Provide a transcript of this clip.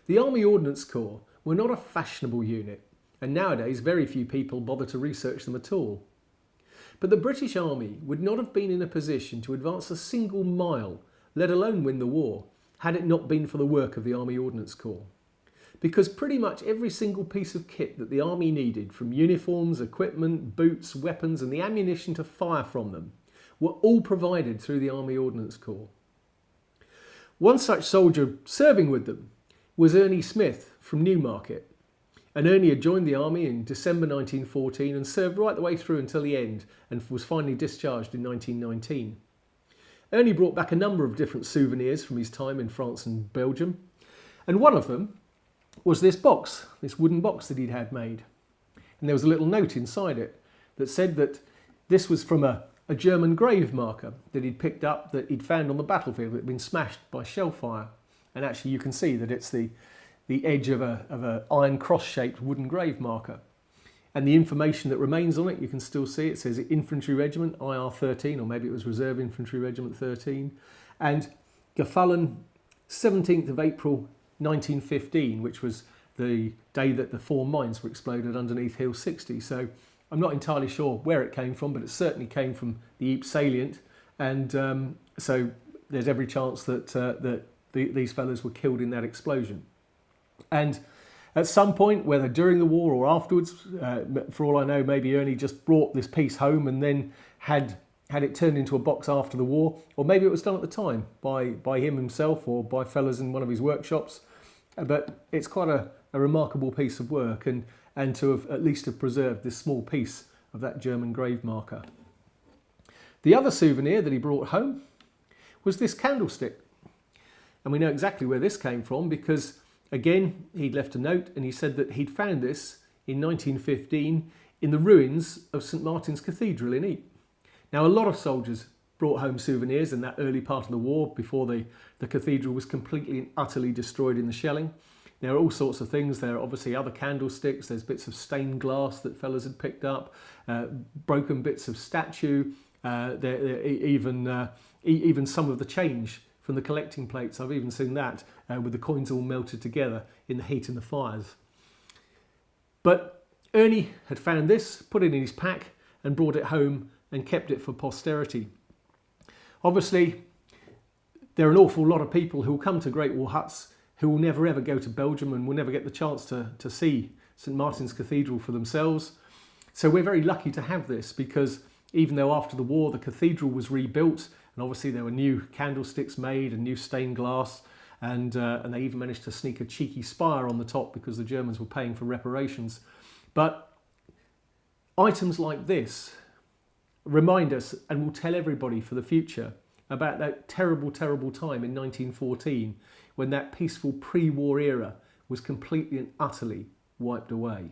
The Army Ordnance Corps were not a fashionable unit, and nowadays very few people bother to research them at all. But the British Army would not have been in a position to advance a single mile, let alone win the war, had it not been for the work of the Army Ordnance Corps. Because pretty much every single piece of kit that the Army needed, from uniforms, equipment, boots, weapons and the ammunition to fire from them, were all provided through the Army Ordnance Corps. One such soldier serving with them was Ernie Smith from Newmarket. And Ernie had joined the Army in December 1914 and served right the way through until the end and was finally discharged in 1919. Ernie brought back a number of different souvenirs from his time in France and Belgium, and one of them was this box, this wooden box that he'd had made. And there was a little note inside it that said that this was from a German grave marker that he'd picked up, that he'd found on the battlefield that had been smashed by shell fire. And actually you can see that it's the edge of a iron cross-shaped wooden grave marker. And the information that remains on it, you can still see it says Infantry Regiment IR 13, or maybe it was Reserve Infantry Regiment 13, and Gefallen 17th of April 1915, which was the day that the 4 mines were exploded underneath Hill 60. So I'm not entirely sure where it came from, but it certainly came from the Ypres salient, and so there's every chance that these fellows were killed in that explosion. And at some point, whether during the war or afterwards, for all I know, maybe Ernie just brought this piece home and then had it turned into a box after the war, or maybe it was done at the time by him himself or by fellas in one of his workshops. But it's quite a remarkable piece of work, and to have at least have preserved this small piece of that German grave marker. The other souvenir that he brought home was this candlestick. And we know exactly where this came from because, again, he'd left a note and he said that he'd found this in 1915 in the ruins of St Martin's Cathedral in Ypres. Now, a lot of soldiers brought home souvenirs in that early part of the war before the cathedral was completely and utterly destroyed in the shelling. There are all sorts of things. There are obviously other candlesticks. There's bits of stained glass that fellas had picked up, broken bits of statue, even some of the change from the collecting plates. I've even seen that with the coins all melted together in the heat and the fires. But Ernie had found this, put it in his pack and brought it home and kept it for posterity. Obviously, there are an awful lot of people who will come to Great War huts who will never ever go to Belgium and will never get the chance to see St Martin's Cathedral for themselves. So we're very lucky to have this, because even though after the war the cathedral was rebuilt, and obviously there were new candlesticks made and new stained glass, and they even managed to sneak a cheeky spire on the top because the Germans were paying for reparations. But items like this remind us and will tell everybody for the future about that terrible, terrible time in 1914 when that peaceful pre-war era was completely and utterly wiped away.